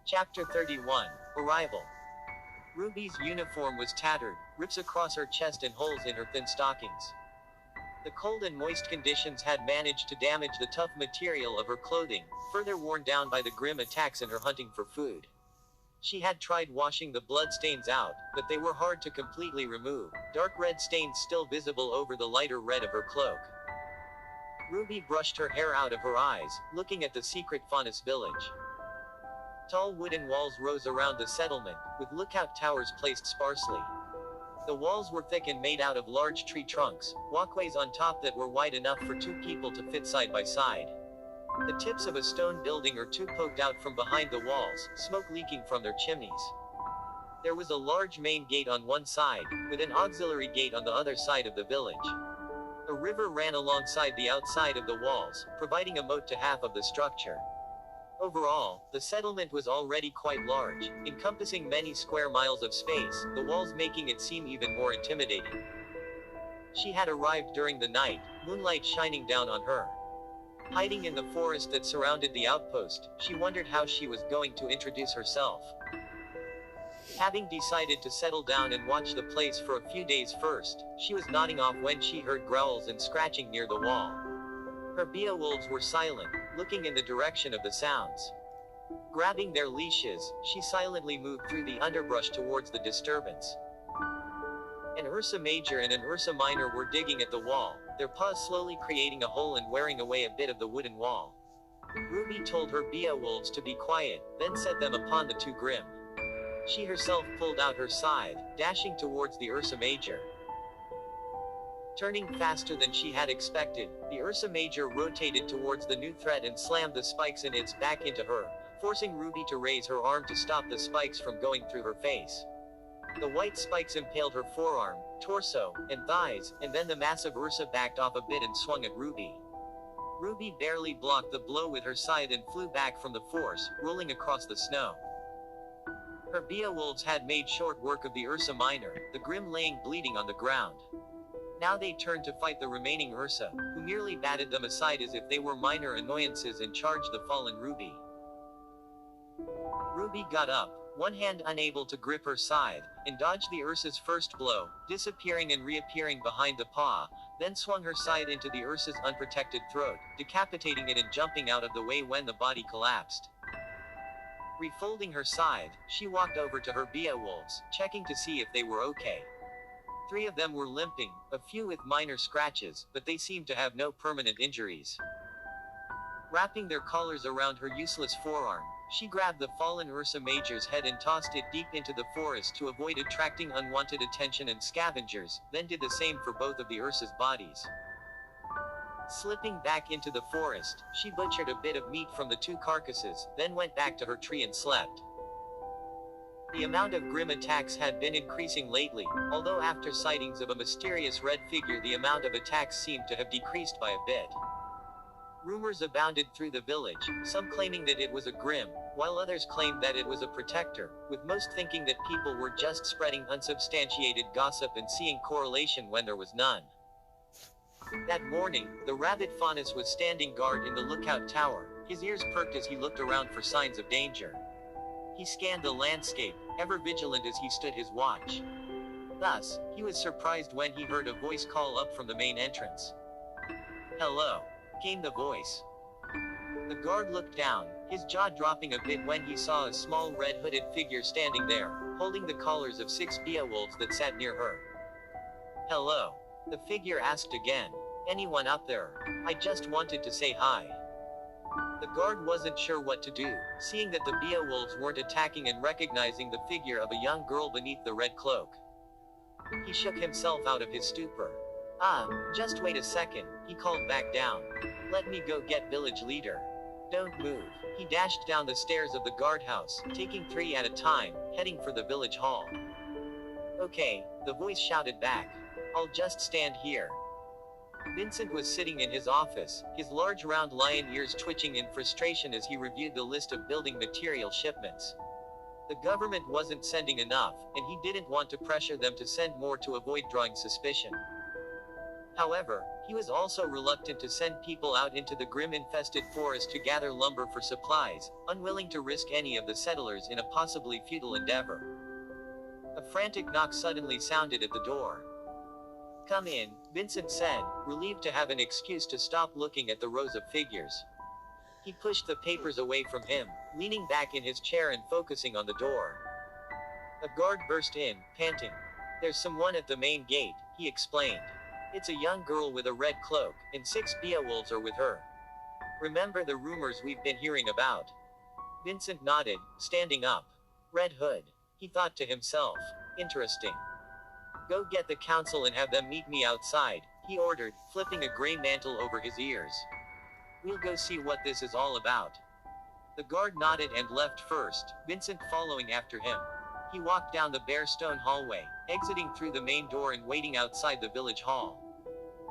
Chapter 31, Arrival. Ruby's uniform was tattered, rips across her chest and holes in her thin stockings. The cold and moist conditions had managed to damage the tough material of her clothing, further worn down by the grim attacks in her hunting for food. She had tried washing the bloodstains out, but they were hard to completely remove, dark red stains still visible over the lighter red of her cloak. Ruby brushed her hair out of her eyes, looking at the secret Faunus village. Tall wooden walls rose around the settlement, with lookout towers placed sparsely. The walls were thick and made out of large tree trunks, walkways on top that were wide enough for two people to fit side by side. The tips of a stone building or two poked out from behind the walls, smoke leaking from their chimneys. There was a large main gate on one side, with an auxiliary gate on the other side of the village. A river ran alongside the outside of the walls, providing a moat to half of the structure. Overall, the settlement was already quite large, encompassing many square miles of space, the walls making it seem even more intimidating. She had arrived during the night, moonlight shining down on her. Hiding in the forest that surrounded the outpost, she wondered how she was going to introduce herself. Having decided to settle down and watch the place for a few days first, she was nodding off when she heard growls and scratching near the wall. Her beowulfs were silent, looking in the direction of the sounds. Grabbing their leashes, she silently moved through the underbrush towards the disturbance. An Ursa Major and an Ursa Minor were digging at the wall, their paws slowly creating a hole and wearing away a bit of the wooden wall. Ruby told her beowulfs to be quiet, then set them upon the two grim. She herself pulled out her scythe, dashing towards the Ursa Major. Turning faster than she had expected, the Ursa Major rotated towards the new threat and slammed the spikes in its back into her, forcing Ruby to raise her arm to stop the spikes from going through her face. The white spikes impaled her forearm, torso, and thighs, and then the massive Ursa backed off a bit and swung at Ruby. Ruby barely blocked the blow with her scythe and flew back from the force, rolling across the snow. Her beowulfs had made short work of the Ursa Minor, the grim laying bleeding on the ground. Now they turned to fight the remaining Ursa, who merely batted them aside as if they were minor annoyances and charged the fallen Ruby. Ruby got up, one hand unable to grip her scythe, and dodged the Ursa's first blow, disappearing and reappearing behind the paw, then swung her scythe into the Ursa's unprotected throat, decapitating it and jumping out of the way when the body collapsed. Refolding her scythe, she walked over to her beowulfs, checking to see if they were okay. 3 of them were limping, a few with minor scratches, but they seemed to have no permanent injuries. Wrapping their collars around her useless forearm, she grabbed the fallen Ursa Major's head and tossed it deep into the forest to avoid attracting unwanted attention and scavengers, then did the same for both of the Ursa's bodies. Slipping back into the forest, she butchered a bit of meat from the 2 carcasses, then went back to her tree and slept. The amount of grim attacks had been increasing lately, although after sightings of a mysterious red figure the amount of attacks seemed to have decreased by a bit. Rumors abounded through the village, some claiming that it was a grim, while others claimed that it was a protector, with most thinking that people were just spreading unsubstantiated gossip and seeing correlation when there was none. That morning, the rabbit Faunus was standing guard in the lookout tower, his ears perked as he looked around for signs of danger. He scanned the landscape, ever vigilant as he stood his watch. Thus, he was surprised when he heard a voice call up from the main entrance. "Hello," came the voice. The guard looked down, his jaw dropping a bit when he saw a small red hooded figure standing there, holding the collars of 6 beowulfs that sat near her. "Hello," the figure asked again. "Anyone up there? I just wanted to say hi." The guard wasn't sure what to do, seeing that the beowulfs weren't attacking and recognizing the figure of a young girl beneath the red cloak. He shook himself out of his stupor. Just wait a second," he called back down. "Let me go get village leader. Don't move." He dashed down the stairs of the guardhouse, taking 3 at a time, heading for the village hall. "Okay," the voice shouted back. "I'll just stand here." Vincent was sitting in his office, his large round lion ears twitching in frustration as he reviewed the list of building material shipments. The government wasn't sending enough, and he didn't want to pressure them to send more to avoid drawing suspicion. However, He was also reluctant to send people out into the grim-infested forest to gather lumber for supplies, unwilling to risk any of the settlers in a possibly futile endeavor. A frantic knock suddenly sounded at the door. "Come in," Vincent said, relieved to have an excuse to stop looking at the rows of figures. He pushed the papers away from him, leaning back in his chair and focusing on the door. A guard burst in, panting. "There's someone at the main gate," he explained. "It's a young girl with a red cloak, and 6 Beowulfs are with her. Remember the rumors we've been hearing about?" Vincent nodded, standing up. Red Hood. He thought to himself. Interesting. "Go get the council and have them meet me outside," he ordered, flipping a gray mantle over his ears. "We'll go see what this is all about." The guard nodded and left first, Vincent following after him. He walked down the bare stone hallway, exiting through the main door and waiting outside the village hall.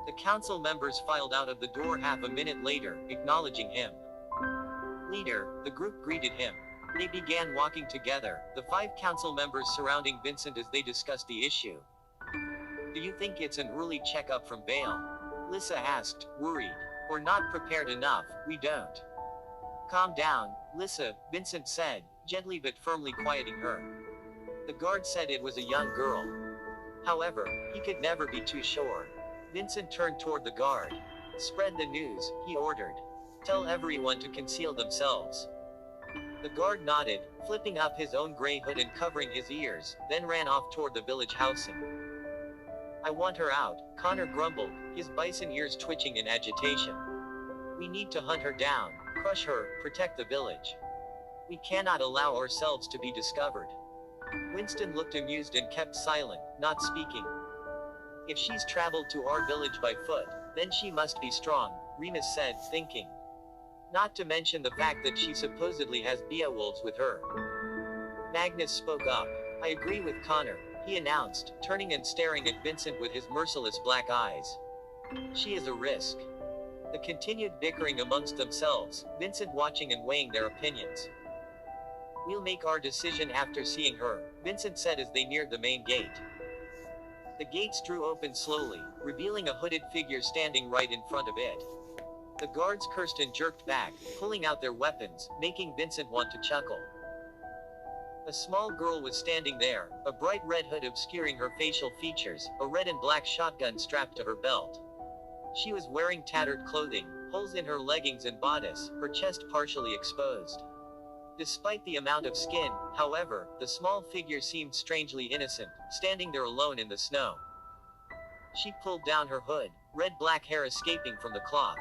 The council members filed out of the door half a minute later, acknowledging him. "Leader," the group greeted him. They began walking together, the 5 council members surrounding Vincent as they discussed the issue. "Do you think it's an early checkup from Vale?" Lissa asked, worried. "Or not prepared enough, we don't." "Calm down, Lissa," Vincent said, gently but firmly quieting her. The guard said it was a young girl. However, he could never be too sure. Vincent turned toward the guard. "Spread the news," he ordered. "Tell everyone to conceal themselves." The guard nodded, flipping up his own gray hood and covering his ears, then ran off toward the village housing. "I want her out," Connor grumbled, his bison ears twitching in agitation. "We need to hunt her down, crush her, protect the village. We cannot allow ourselves to be discovered." Winston looked amused and kept silent, not speaking. "If she's traveled to our village by foot, then she must be strong," Remus said, thinking. "Not to mention the fact that she supposedly has Beowulfs with her." Magnus spoke up. "I agree with Connor," he announced, turning and staring at Vincent with his merciless black eyes. "She is a risk." The continued bickering amongst themselves, Vincent watching and weighing their opinions. "We'll make our decision after seeing her," Vincent said as they neared the main gate. The gates drew open slowly, revealing a hooded figure standing right in front of it. The guards cursed and jerked back, pulling out their weapons, making Vincent want to chuckle. A small girl was standing there, a bright red hood obscuring her facial features, a red and black shotgun strapped to her belt. She was wearing tattered clothing, holes in her leggings and bodice, her chest partially exposed. Despite the amount of skin, however, the small figure seemed strangely innocent, standing there alone in the snow. She pulled down her hood, red-black hair escaping from the cloth.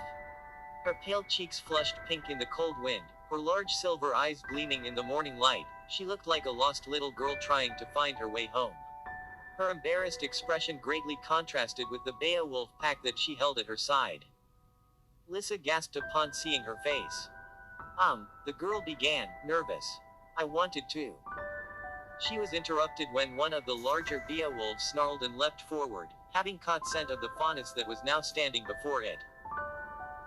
Her pale cheeks flushed pink in the cold wind, her large silver eyes gleaming in the morning light. She looked like a lost little girl trying to find her way home. Her embarrassed expression greatly contrasted with the Beowulf pack that she held at her side. Lissa gasped upon seeing her face. The girl began, nervous. "I wanted to." She was interrupted when one of the larger Beowulfs snarled and leapt forward, having caught scent of the faunus that was now standing before it.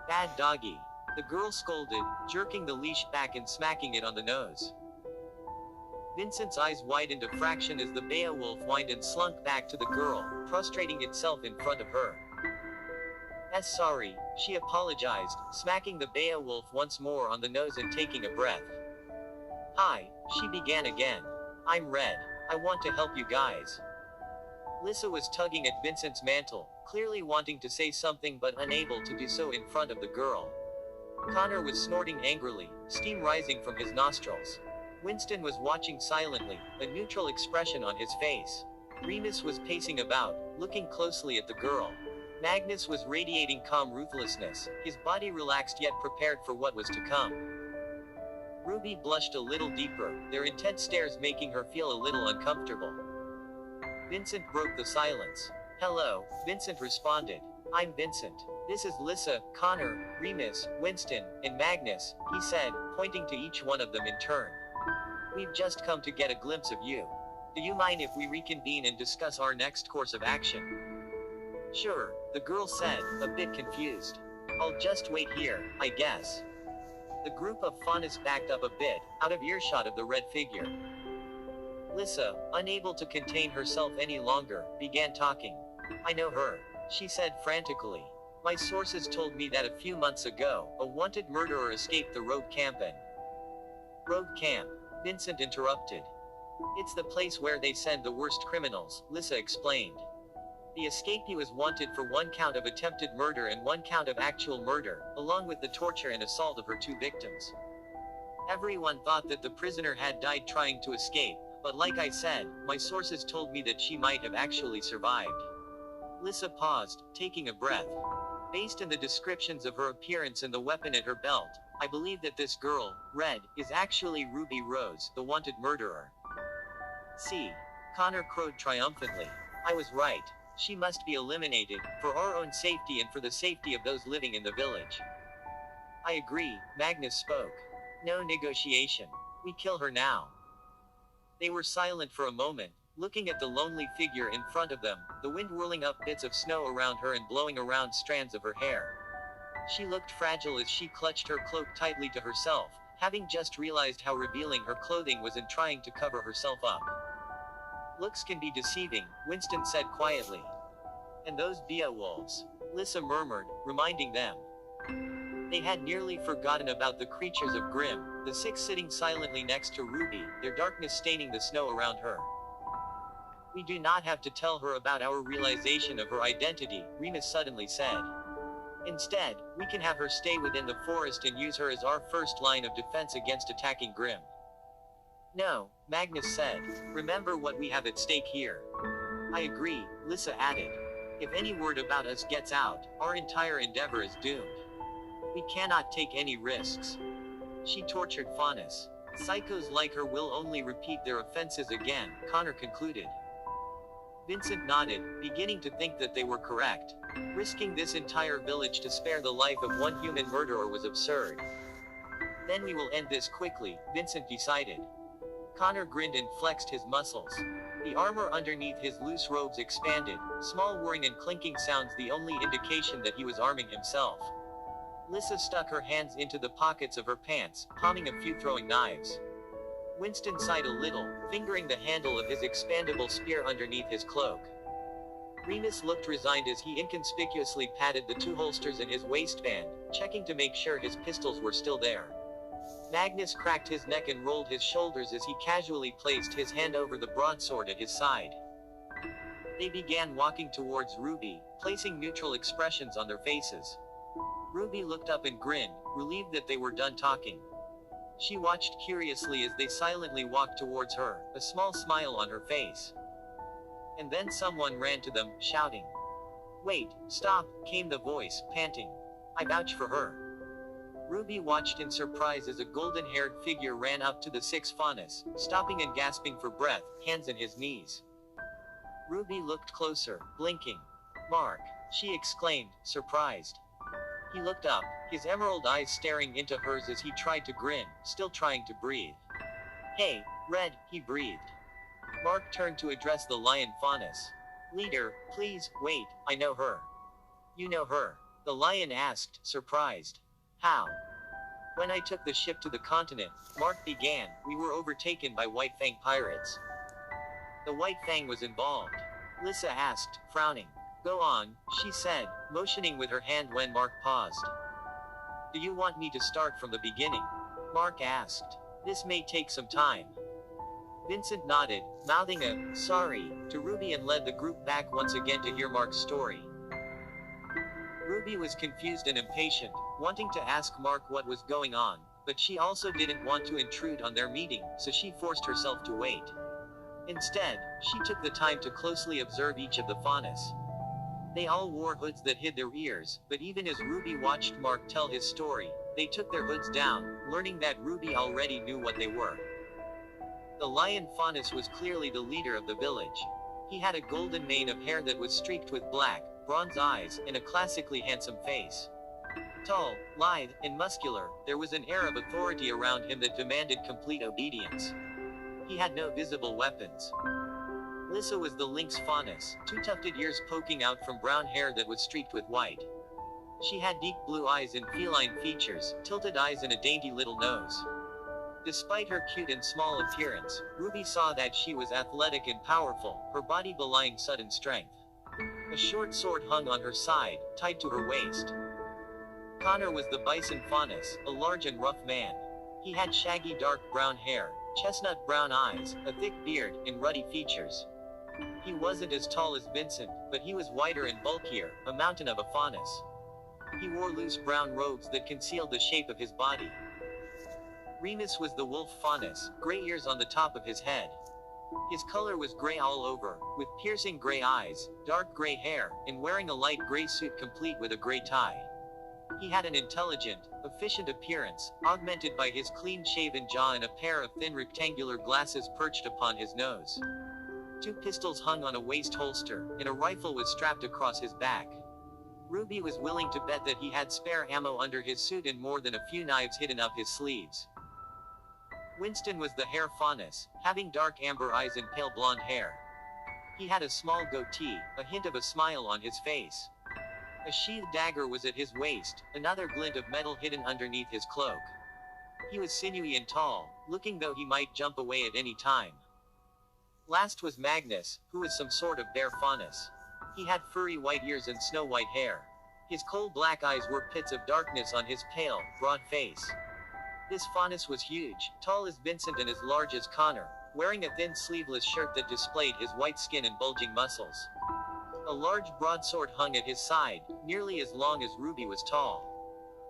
"Bad doggy," the girl scolded, jerking the leash back and smacking it on the nose. Vincent's eyes widened a fraction as the Beowulf whined and slunk back to the girl, prostrating itself in front of her. "Sorry," she apologized, smacking the Beowulf once more on the nose and taking a breath. "Hi," she began again. "I'm Red. I want to help you guys." Lissa was tugging at Vincent's mantle, clearly wanting to say something but unable to do so in front of the girl. Connor was snorting angrily, steam rising from his nostrils. Winston was watching silently, a neutral expression on his face. Remus was pacing about, looking closely at the girl. Magnus was radiating calm ruthlessness, his body relaxed yet prepared for what was to come. Ruby blushed a little deeper, their intense stares making her feel a little uncomfortable. Vincent broke the silence. "Hello," Vincent responded. "I'm Vincent. This is Lissa, Connor, Remus, Winston, and Magnus," he said, pointing to each one of them in turn. "We've just come to get a glimpse of you. Do you mind if we reconvene and discuss our next course of action?" "Sure," the girl said, a bit confused. "I'll just wait here, I guess." The group of faunus backed up a bit, out of earshot of the red figure. Lissa, unable to contain herself any longer, began talking. "I know her," she said frantically. My sources told me that a few months ago, a wanted murderer escaped the RWBY camp and... RWBY camp? Vincent interrupted. It's the place where they send the worst criminals, Lissa explained. The escapee was wanted for 1 count of attempted murder and 1 count of actual murder, along with the torture and assault of her 2 victims. Everyone thought that the prisoner had died trying to escape, but like I said, my sources told me that she might have actually survived. Lissa paused, taking a breath. Based on the descriptions of her appearance and the weapon at her belt, I believe that this girl, Red, is actually Ruby Rose, the wanted murderer. See? Connor crowed triumphantly. I was right. She must be eliminated, for our own safety and for the safety of those living in the village. I agree, Magnus spoke. No negotiation. We kill her now. They were silent for a moment, looking at the lonely figure in front of them, the wind whirling up bits of snow around her and blowing around strands of her hair. She looked fragile as she clutched her cloak tightly to herself, having just realized how revealing her clothing was in trying to cover herself up. Looks can be deceiving, Winston said quietly. And those Beowulfs, Lissa murmured, reminding them. They had nearly forgotten about the creatures of Grimm, the 6 sitting silently next to Ruby, their darkness staining the snow around her. We do not have to tell her about our realization of her identity, Remus suddenly said. Instead, we can have her stay within the forest and use her as our first line of defense against attacking Grimm. No, Magnus said. Remember what we have at stake here. I agree, Lissa added. If any word about us gets out, our entire endeavor is doomed. We cannot take any risks. She tortured Faunus. Psychos like her will only repeat their offenses again, Connor concluded. Vincent nodded, beginning to think that they were correct. Risking this entire village to spare the life of 1 human murderer was absurd. Then we will end this quickly, Vincent decided. Connor grinned and flexed his muscles. The armor underneath his loose robes expanded, small whirring and clinking sounds the only indication that he was arming himself. Lissa stuck her hands into the pockets of her pants, palming a few throwing knives. Winston sighed a little, fingering the handle of his expandable spear underneath his cloak. Remus looked resigned as he inconspicuously patted the 2 holsters in his waistband, checking to make sure his pistols were still there. Magnus cracked his neck and rolled his shoulders as he casually placed his hand over the broadsword at his side. They began walking towards Ruby, placing neutral expressions on their faces. Ruby looked up and grinned, relieved that they were done talking. She watched curiously as they silently walked towards her, a small smile on her face. And then someone ran to them, shouting. Wait, stop, came the voice, panting. I vouch for her. Ruby watched in surprise as a golden-haired figure ran up to the 6 Faunus, stopping and gasping for breath, hands on his knees. Ruby looked closer, blinking. Mark, she exclaimed, surprised. He looked up, his emerald eyes staring into hers as he tried to grin, still trying to breathe. Hey, Red, he breathed. Mark turned to address the lion Faunus. Leader, please, wait, I know her. You know her? The lion asked, surprised. How? When I took the ship to the continent, Mark began, we were overtaken by White Fang pirates. The White Fang was involved. Lissa asked, frowning. Go on, she said, motioning with her hand when Mark paused. Do you want me to start from the beginning? Mark asked. This may take some time. Vincent nodded, mouthing a, sorry, to Ruby and led the group back once again to hear Mark's story. Ruby was confused and impatient, wanting to ask Mark what was going on, but she also didn't want to intrude on their meeting, so she forced herself to wait. Instead, she took the time to closely observe each of the Faunus. They all wore hoods that hid their ears, but even as Ruby watched Mark tell his story, they took their hoods down, learning that Ruby already knew what they were. The lion Faunus was clearly the leader of the village. He had a golden mane of hair that was streaked with black, bronze eyes, and a classically handsome face. Tall, lithe, and muscular, there was an air of authority around him that demanded complete obedience. He had no visible weapons. Lissa was the lynx Faunus, 2 tufted ears poking out from brown hair that was streaked with white. She had deep blue eyes and feline features, tilted eyes and a dainty little nose. Despite her cute and small appearance, Ruby saw that she was athletic and powerful, her body belying sudden strength. A short sword hung on her side, tied to her waist. Connor was the bison faunus, a large and rough man. He had shaggy dark brown hair, chestnut brown eyes, a thick beard, and ruddy features. He wasn't as tall as Vincent, but he was wider and bulkier, a mountain of a faunus. He wore loose brown robes that concealed the shape of his body. Remus was the wolf faunus, gray ears on the top of his head. His color was gray all over, with piercing gray eyes, dark gray hair, and wearing a light gray suit complete with a gray tie. He had an intelligent, efficient appearance, augmented by his clean-shaven jaw and a pair of thin rectangular glasses perched upon his nose. 2 pistols hung on a waist holster, and a rifle was strapped across his back. RWBY was willing to bet that he had spare ammo under his suit and more than a few knives hidden up his sleeves. Winston was the hare faunus, having dark amber eyes and pale blonde hair. He had a small goatee, a hint of a smile on his face. A sheathed dagger was at his waist, another glint of metal hidden underneath his cloak. He was sinewy and tall, looking though he might jump away at any time. Last was Magnus, who was some sort of bear faunus. He had furry white ears and snow-white hair. His coal black eyes were pits of darkness on his pale, broad face. This faunus was huge, tall as Vincent and as large as Connor, wearing a thin sleeveless shirt that displayed his white skin and bulging muscles. A large broadsword hung at his side, nearly as long as RWBY was tall.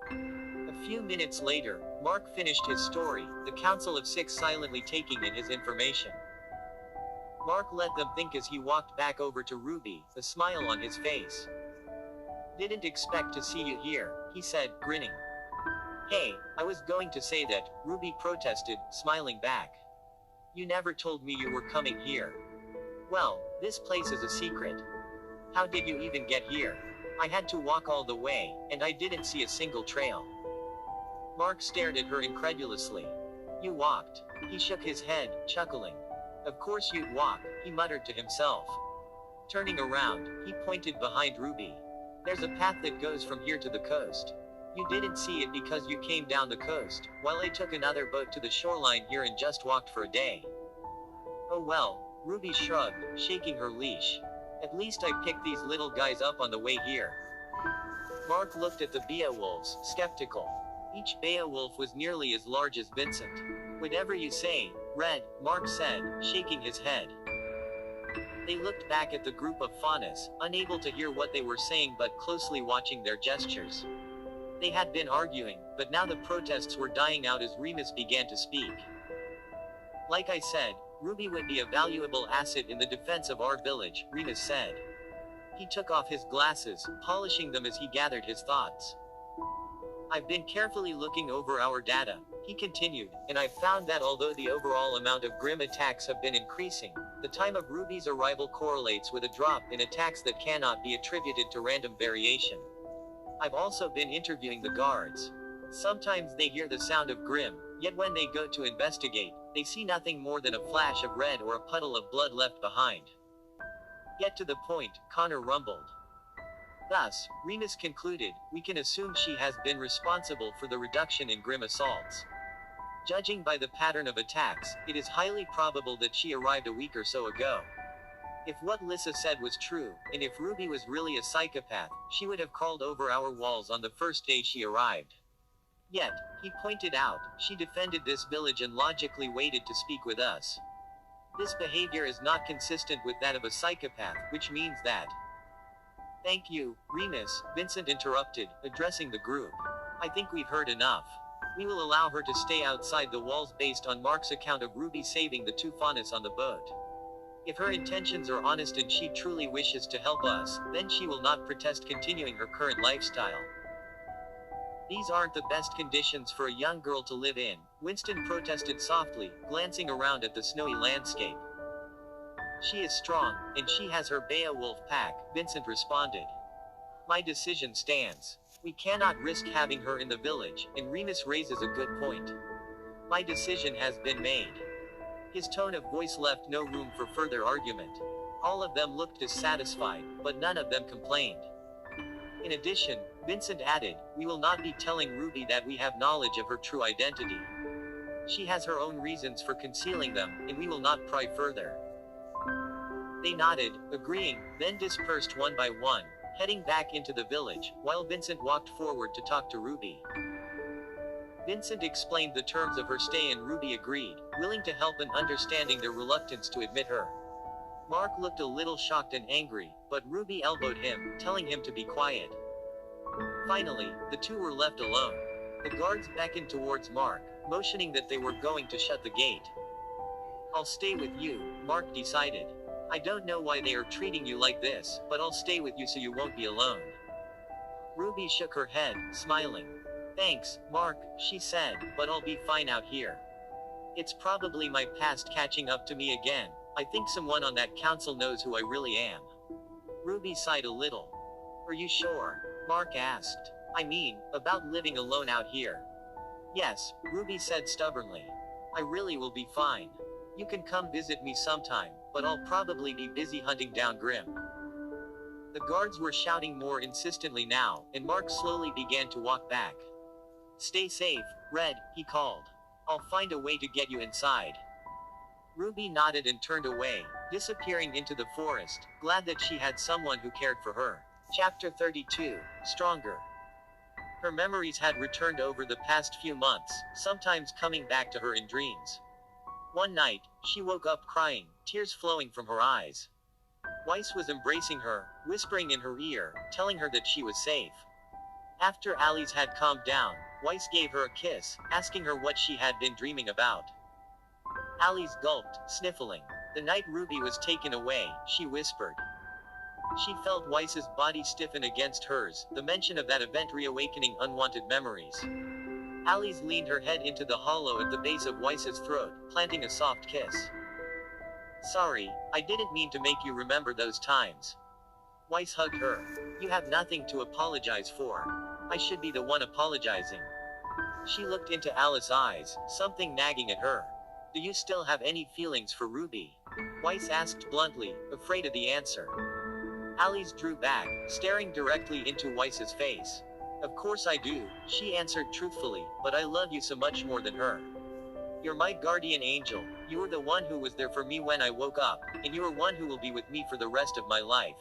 A few minutes later, Mark finished his story, the Council of Six silently taking in his information. Mark let them think as he walked back over to RWBY, a smile on his face. "Didn't expect to see you here," he said, grinning. "Hey, I was going to say that," RWBY protested, smiling back. "You never told me you were coming here." "Well, this place is a secret." "How did you even get here?" "I had to walk all the way, and I didn't see a single trail." Mark stared at her incredulously. "You walked?" He shook his head, chuckling. "Of course you'd walk," he muttered to himself. Turning around, he pointed behind RWBY. "There's a path that goes from here to the coast. You didn't see it because you came down the coast, while I took another boat to the shoreline here and just walked for a day." "Oh well," RWBY shrugged, shaking her leash. "At least I picked these little guys up on the way here." Mark looked at the Beowulfs, skeptical. Each Beowulf was nearly as large as Vincent. "Whatever you say, Red," Mark said, shaking his head. They looked back at the group of faunus, unable to hear what they were saying but closely watching their gestures. They had been arguing, but now the protests were dying out as Remus began to speak. "Like I said, RWBY would be a valuable asset in the defense of our village," Remus said. He took off his glasses, polishing them as he gathered his thoughts. "I've been carefully looking over our data," he continued, "and I've found that although the overall amount of grim attacks have been increasing, the time of RWBY's arrival correlates with a drop in attacks that cannot be attributed to random variation. I've also been interviewing the guards. Sometimes they hear the sound of grim, yet when they go to investigate, they see nothing more than a flash of red or a puddle of blood left behind." "Get to the point," Connor rumbled. Thus, Remus concluded, "we can assume she has been responsible for the reduction in grim assaults. Judging by the pattern of attacks, it is highly probable that she arrived a week or so ago. If what Lissa said was true, and if RWBY was really a psychopath, she would have crawled over our walls on the first day she arrived. Yet," he pointed out, "she defended this village and logically waited to speak with us. This behavior is not consistent with that of a psychopath, which means that—" "Thank you, Remus," Vincent interrupted, addressing the group. "I think we've heard enough. We will allow her to stay outside the walls based on Mark's account of RWBY saving the 2 faunus on the boat. If her intentions are honest and she truly wishes to help us, then she will not protest continuing her current lifestyle. These aren't the best conditions for a young girl to live in," Winston protested softly, glancing around at the snowy landscape. "She is strong, and she has her Beowulf pack," Vincent responded. "My decision stands. We cannot risk having her in the village, and Remus raises a good point. My decision has been made." His tone of voice left no room for further argument. All of them looked dissatisfied, but none of them complained. In addition, Vincent added, "We will not be telling RWBY that we have knowledge of her true identity. She has her own reasons for concealing them, and we will not pry further." They nodded, agreeing, then dispersed one by one, heading back into the village, while Vincent walked forward to talk to Ruby. Vincent explained the terms of her stay and Ruby agreed, willing to help and understanding their reluctance to admit her. Mark looked a little shocked and angry, but Ruby elbowed him, telling him to be quiet. Finally, the two were left alone. The guards beckoned towards Mark, motioning that they were going to shut the gate. "I'll stay with you," Mark decided. "I don't know why they are treating you like this, but I'll stay with you so you won't be alone." Ruby shook her head, smiling. "Thanks, Mark," she said, "but I'll be fine out here. It's probably my past catching up to me again. I think someone on that council knows who I really am." Ruby sighed a little. "Are you sure?" Mark asked. "I mean, about living alone out here." "Yes," Ruby said stubbornly. "I really will be fine. You can come visit me sometime, but I'll probably be busy hunting down Grimm." The guards were shouting more insistently now, and Mark slowly began to walk back. "Stay safe, Red," he called. "I'll find a way to get you inside." Ruby nodded and turned away, disappearing into the forest, glad that she had someone who cared for her. Chapter 32, Stronger. Her memories had returned over the past few months, sometimes coming back to her in dreams. One night, she woke up crying, tears flowing from her eyes. Weiss was embracing her, whispering in her ear, telling her that she was safe. After Alice had calmed down, Weiss gave her a kiss, asking her what she had been dreaming about. Alice gulped, sniffling. "The night Ruby was taken away," she whispered. She felt Weiss's body stiffen against hers, the mention of that event reawakening unwanted memories. Alice leaned her head into the hollow at the base of Weiss's throat, planting a soft kiss. "Sorry, I didn't mean to make you remember those times." Weiss hugged her. "You have nothing to apologize for. I should be the one apologizing." She looked into Alice's eyes, something nagging at her. "Do you still have any feelings for Ruby?" Weiss asked bluntly, afraid of the answer. Alice drew back, staring directly into Weiss's face. "Of course I do," she answered truthfully, "but I love you so much more than her. You're my guardian angel, you were the one who was there for me when I woke up, and you are one who will be with me for the rest of my life."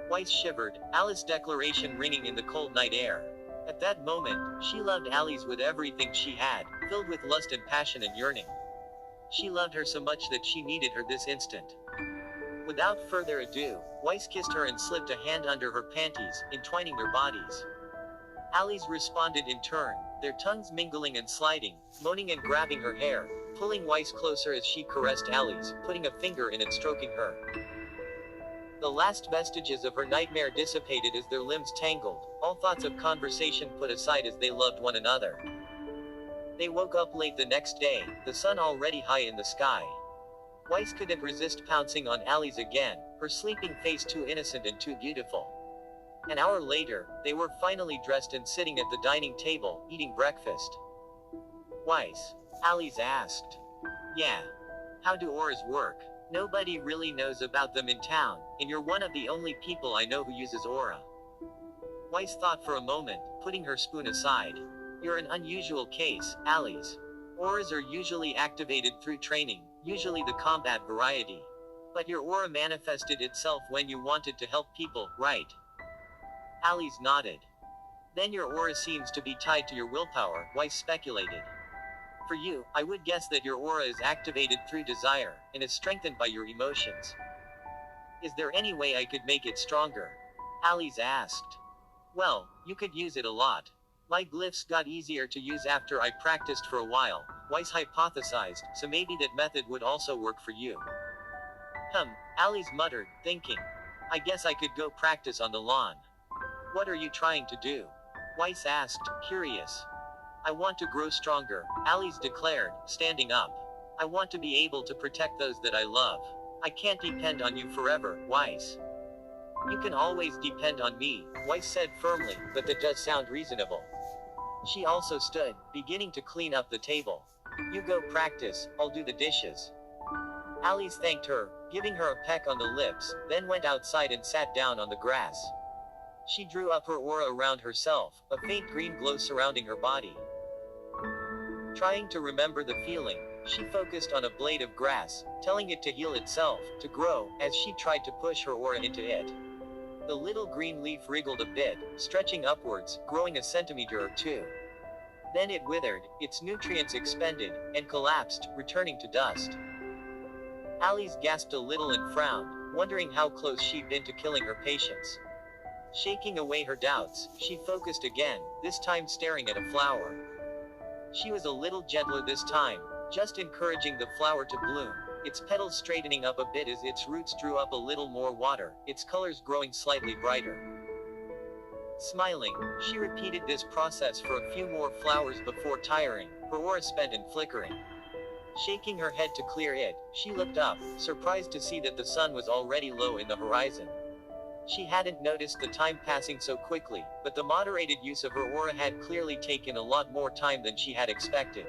Weiss shivered, Alice's declaration ringing in the cold night air. At that moment, she loved Alice with everything she had, filled with lust and passion and yearning. She loved her so much that she needed her this instant. Without further ado, Weiss kissed her and slipped a hand under her panties, entwining their bodies. Alice responded in turn, their tongues mingling and sliding, moaning and grabbing her hair, pulling Weiss closer as she caressed Alice, putting a finger in and stroking her. The last vestiges of her nightmare dissipated as their limbs tangled, all thoughts of conversation put aside as they loved one another. They woke up late the next day, the sun already high in the sky. Weiss couldn't resist pouncing on Alice again, her sleeping face too innocent and too beautiful. An hour later, they were finally dressed and sitting at the dining table, eating breakfast. "Weiss?" Alice asked. "Yeah. How do auras work? Nobody really knows about them in town, and you're one of the only people I know who uses aura." Weiss thought for a moment, putting her spoon aside. "You're an unusual case, Alice. Auras are usually activated through training, usually the combat variety. But your aura manifested itself when you wanted to help people, right?" Alice nodded. "Then your aura seems to be tied to your willpower," Weiss speculated. "For you, I would guess that your aura is activated through desire, and is strengthened by your emotions." "Is there any way I could make it stronger?" Alice asked. "Well, you could use it a lot. My glyphs got easier to use after I practiced for a while," Weiss hypothesized, "so maybe that method would also work for you." Alice muttered, thinking. "I guess I could go practice on the lawn." "What are you trying to do?" Weiss asked, curious. "I want to grow stronger," Alice declared, standing up. "I want to be able to protect those that I love. I can't depend on you forever, Weiss." "You can always depend on me," Weiss said firmly, "but that does sound reasonable." She also stood, beginning to clean up the table. "You go practice, I'll do the dishes." Alice thanked her, giving her a peck on the lips, then went outside and sat down on the grass. She drew up her aura around herself, a faint green glow surrounding her body. Trying to remember the feeling, She focused on a blade of grass, telling it to heal itself, to grow, as she tried to push her aura into it. The little green leaf wriggled a bit, stretching upwards, growing a centimeter or two. Then it withered, its nutrients expended, and collapsed, returning to dust. Alice gasped a little and frowned, wondering how close she'd been to killing her patients. Shaking away her doubts, she focused again, this time staring at a flower. She was a little gentler this time, just encouraging the flower to bloom, its petals straightening up a bit as its roots drew up a little more water, its colors growing slightly brighter. Smiling, she repeated this process for a few more flowers before tiring, her aura spent and flickering. Shaking her head to clear it, she looked up, surprised to see that the sun was already low in the horizon. She hadn't noticed the time passing so quickly, but the moderated use of her aura had clearly taken a lot more time than she had expected.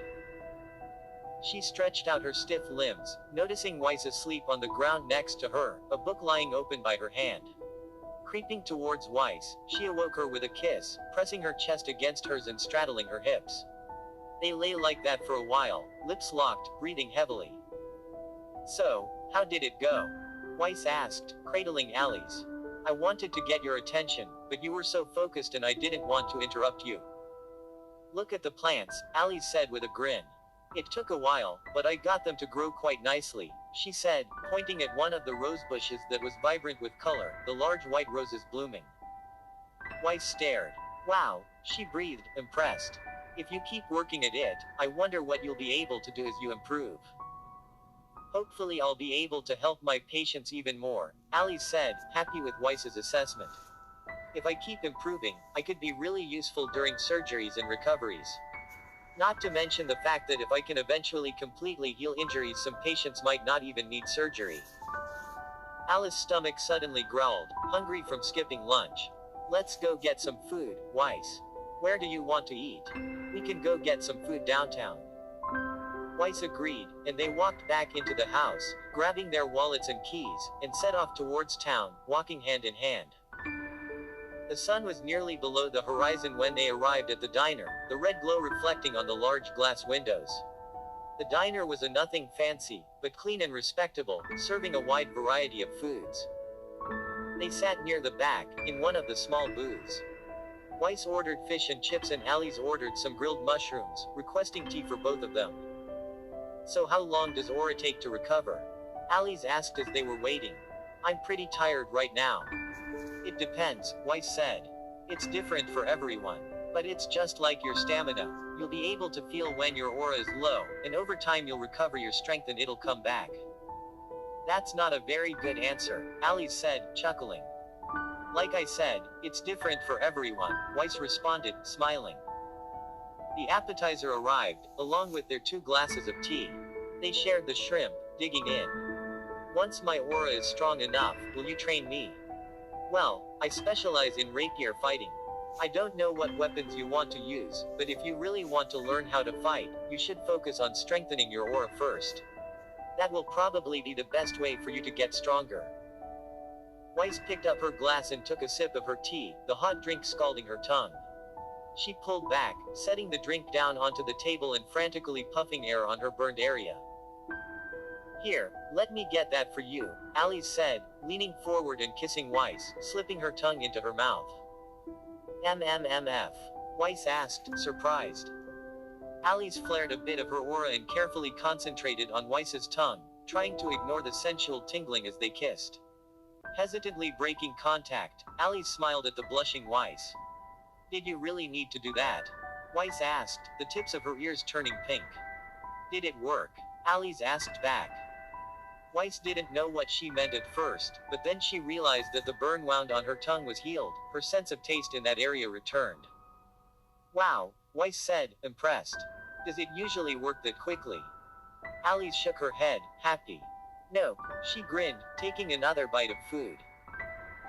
She stretched out her stiff limbs, noticing Weiss asleep on the ground next to her, a book lying open by her hand. Creeping towards Weiss, she awoke her with a kiss, pressing her chest against hers and straddling her hips. They lay like that for a while, lips locked, breathing heavily. "So, how did it go?" Weiss asked, cradling Alice. "I wanted to get your attention, but you were so focused and I didn't want to interrupt you." "Look at the plants," Alice said with a grin. "It took a while, but I got them to grow quite nicely," she said, pointing at one of the rose bushes that was vibrant with color, the large white roses blooming. Weiss stared. "Wow," she breathed, impressed. "If you keep working at it, I wonder what you'll be able to do as you improve." "Hopefully I'll be able to help my patients even more," Alice said, happy with Weiss's assessment. "If I keep improving, I could be really useful during surgeries and recoveries. Not to mention the fact that if I can eventually completely heal injuries, some patients might not even need surgery." Alice's stomach suddenly growled, hungry from skipping lunch. "Let's go get some food, Weiss. Where do you want to eat? We can go get some food downtown." Weiss agreed, and they walked back into the house, grabbing their wallets and keys, and set off towards town, walking hand in hand. The sun was nearly below the horizon when they arrived at the diner, the red glow reflecting on the large glass windows. The diner was a nothing fancy, but clean and respectable, serving a wide variety of foods. They sat near the back, in one of the small booths. Weiss ordered fish and chips and Alice ordered some grilled mushrooms, requesting tea for both of them. "So how long does aura take to recover?" Alice asked as they were waiting. "I'm pretty tired right now." "It depends," Weiss said. "It's different for everyone. But it's just like your stamina. You'll be able to feel when your aura is low, and over time you'll recover your strength and it'll come back." "That's not a very good answer," Alice said, chuckling. "Like I said, it's different for everyone," Weiss responded, smiling. The appetizer arrived, along with their 2 glasses of tea. They shared the shrimp, digging in. "Once my aura is strong enough, will you train me?" "Well, I specialize in rapier fighting. I don't know what weapons you want to use, but if you really want to learn how to fight, you should focus on strengthening your aura first. That will probably be the best way for you to get stronger." Weiss picked up her glass and took a sip of her tea, the hot drink scalding her tongue. She pulled back, setting the drink down onto the table and frantically puffing air on her burned area. "Here, let me get that for you," Alice said, leaning forward and kissing Weiss, slipping her tongue into her mouth. "MMMF?" Weiss asked, surprised. Alice flared a bit of her aura and carefully concentrated on Weiss's tongue, trying to ignore the sensual tingling as they kissed. Hesitantly breaking contact, Alice smiled at the blushing Weiss. "Did you really need to do that?" Weiss asked, the tips of her ears turning pink. "Did it work?" Alice asked back. Weiss didn't know what she meant at first, but then she realized that the burn wound on her tongue was healed, her sense of taste in that area returned. "Wow," Weiss said, impressed. "Does it usually work that quickly?" Alice shook her head, happy. "Nope," she grinned, taking another bite of food.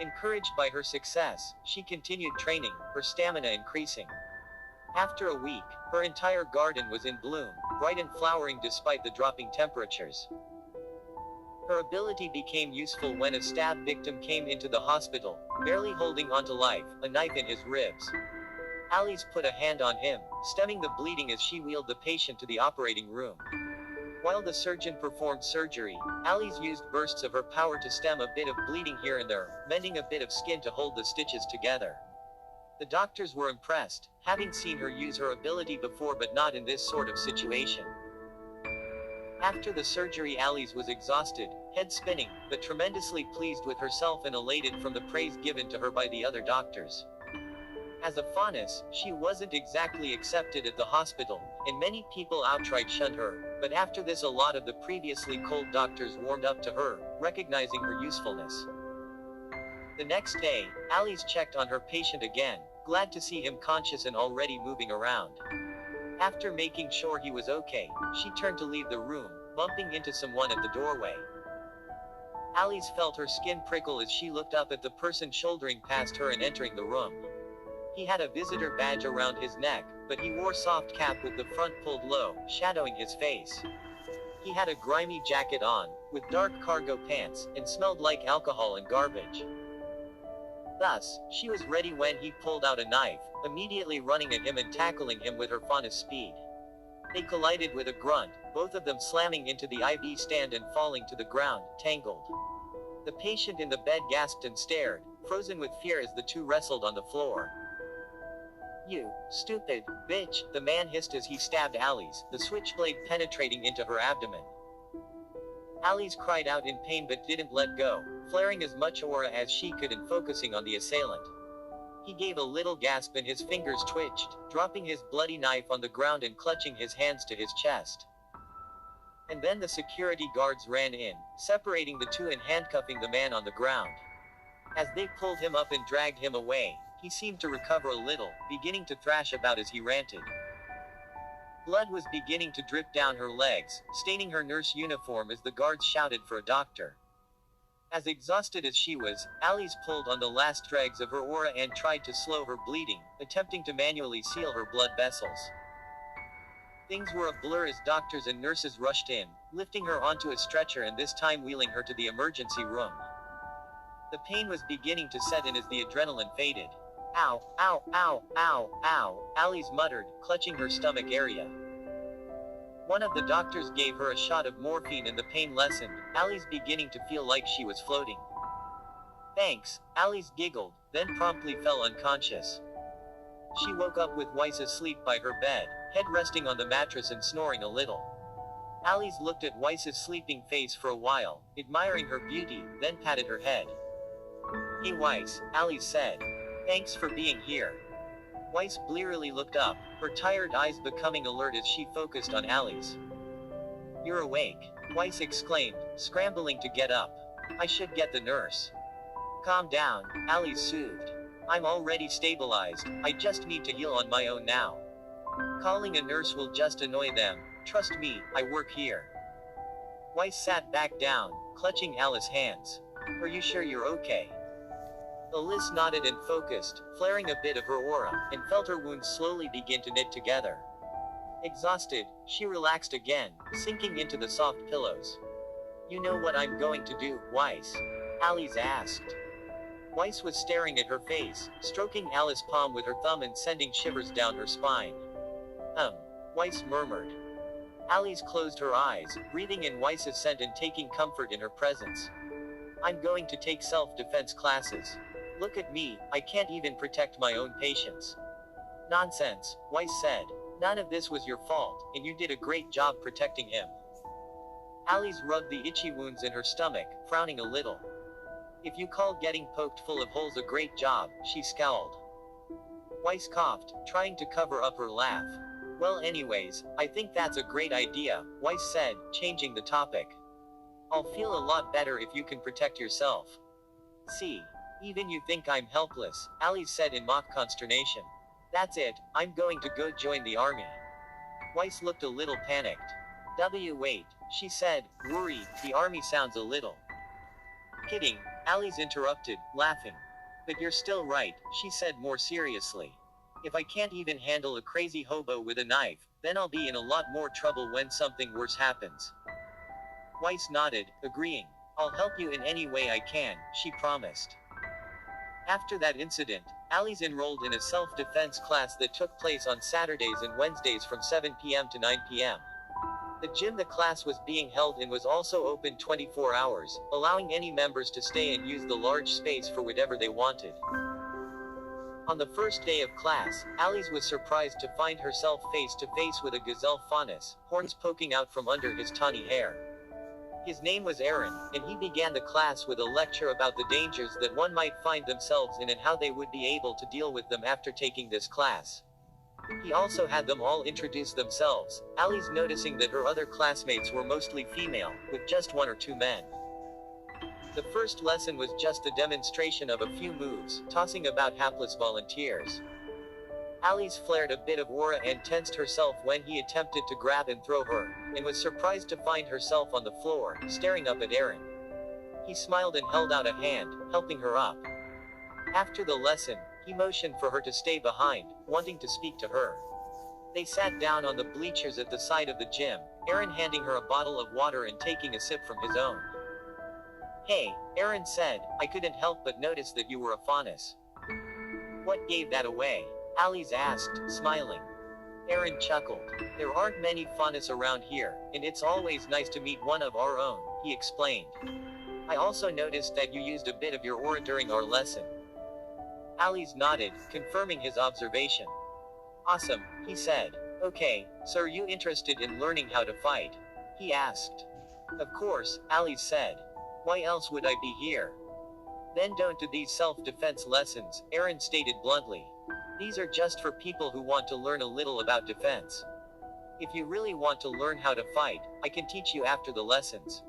Encouraged by her success, she continued training, her stamina increasing. After a week, her entire garden was in bloom, bright and flowering despite the dropping temperatures. Her ability became useful when a stab victim came into the hospital, barely holding onto life, a knife in his ribs. Alice put a hand on him, stemming the bleeding as she wheeled the patient to the operating room. While the surgeon performed surgery, Alice used bursts of her power to stem a bit of bleeding here and there, mending a bit of skin to hold the stitches together. The doctors were impressed, having seen her use her ability before but not in this sort of situation. After the surgery, Alice was exhausted, head spinning, but tremendously pleased with herself and elated from the praise given to her by the other doctors. As a faunus, she wasn't exactly accepted at the hospital, and many people outright shunned her, but after this a lot of the previously cold doctors warmed up to her, recognizing her usefulness. The next day, Alice checked on her patient again, glad to see him conscious and already moving around. After making sure he was okay, she turned to leave the room, bumping into someone at the doorway. Alice felt her skin prickle as she looked up at the person shouldering past her and entering the room. He had a visitor badge around his neck, but he wore soft cap with the front pulled low, shadowing his face. He had a grimy jacket on, with dark cargo pants, and smelled like alcohol and garbage. Thus, she was ready when he pulled out a knife, immediately running at him and tackling him with her faunus speed. They collided with a grunt, both of them slamming into the IV stand and falling to the ground, tangled. The patient in the bed gasped and stared, frozen with fear as the two wrestled on the floor. "You stupid bitch," the man hissed as he stabbed Alice, the switchblade penetrating into her abdomen. Alice cried out in pain but didn't let go, flaring as much aura as she could and focusing on the assailant. He gave a little gasp and his fingers twitched, dropping his bloody knife on the ground and clutching his hands to his chest. And then the security guards ran in, separating the two and handcuffing the man on the ground. As they pulled him up and dragged him away, he seemed to recover a little, beginning to thrash about as he ranted. Blood was beginning to drip down her legs, staining her nurse uniform as the guards shouted for a doctor. As exhausted as she was, Alice pulled on the last dregs of her aura and tried to slow her bleeding, attempting to manually seal her blood vessels. Things were a blur as doctors and nurses rushed in, lifting her onto a stretcher and this time wheeling her to the emergency room. The pain was beginning to set in as the adrenaline faded. "Ow, ow, ow, ow, ow," Alice muttered, clutching her stomach area. One of the doctors gave her a shot of morphine and the pain lessened, Alice beginning to feel like she was floating. "Thanks," Alice giggled, then promptly fell unconscious. She woke up with Weiss asleep by her bed, head resting on the mattress and snoring a little. Alice looked at Weiss's sleeping face for a while, admiring her beauty, then patted her head. "Hey Weiss," Alice said. "Thanks for being here." Weiss blearily looked up, her tired eyes becoming alert as she focused on Alice. "You're awake," Weiss exclaimed, scrambling to get up. "I should get the nurse." "Calm down," Alice soothed. "I'm already stabilized, I just need to heal on my own now. Calling a nurse will just annoy them, trust me, I work here." Weiss sat back down, clutching Alice's hands. "Are you sure you're okay?" Alice nodded and focused, flaring a bit of her aura, and felt her wounds slowly begin to knit together. Exhausted, she relaxed again, sinking into the soft pillows. "You know what I'm going to do, Weiss?" Alice asked. Weiss was staring at her face, stroking Alice's palm with her thumb and sending shivers down her spine. Weiss murmured. Alice closed her eyes, breathing in Weiss's scent and taking comfort in her presence. "I'm going to take self-defense classes. Look at me, I can't even protect my own patients." "Nonsense," Weiss said. "None of this was your fault, and you did a great job protecting him." Alice rubbed the itchy wounds in her stomach, frowning a little. "If you call getting poked full of holes a great job," she scowled. Weiss coughed, trying to cover up her laugh. "Well anyways, I think that's a great idea," Weiss said, changing the topic. "I'll feel a lot better if you can protect yourself." "See? Even you think I'm helpless," Alice said in mock consternation. "That's it, I'm going to go join the army." Weiss looked a little panicked. Wait," she said, worried, "the army sounds a little." "Kidding," Alice interrupted, laughing. "But you're still right," she said more seriously. "If I can't even handle a crazy hobo with a knife, then I'll be in a lot more trouble when something worse happens." Weiss nodded, agreeing. "I'll help you in any way I can," she promised. After that incident, Alice enrolled in a self-defense class that took place on Saturdays and Wednesdays from 7 p.m. to 9 p.m. The gym the class was being held in was also open 24 hours, allowing any members to stay and use the large space for whatever they wanted. On the first day of class, Alice was surprised to find herself face to face with a gazelle faunus, horns poking out from under his tawny hair. His name was Aaron, and he began the class with a lecture about the dangers that one might find themselves in and how they would be able to deal with them after taking this class. He also had them all introduce themselves, Alice noticing that her other classmates were mostly female, with just one or two men. The first lesson was just a demonstration of a few moves, tossing about hapless volunteers. Alice flared a bit of aura and tensed herself when he attempted to grab and throw her, and was surprised to find herself on the floor, staring up at Aaron. He smiled and held out a hand, helping her up. After the lesson, he motioned for her to stay behind, wanting to speak to her. They sat down on the bleachers at the side of the gym, Aaron handing her a bottle of water and taking a sip from his own. "Hey," Aaron said, "I couldn't help but notice that you were a faunus." "What gave that away?" Alice asked, smiling. Aaron chuckled. "There aren't many faunus around here, and it's always nice to meet one of our own," he explained. "I also noticed that you used a bit of your aura during our lesson." Alice nodded, confirming his observation. "Awesome," he said. "Okay, so are you interested in learning how to fight?" he asked. "Of course," Alice said. "Why else would I be here?" "Then don't do these self-defense lessons," Aaron stated bluntly. "These are just for people who want to learn a little about defense. If you really want to learn how to fight, I can teach you after the lessons.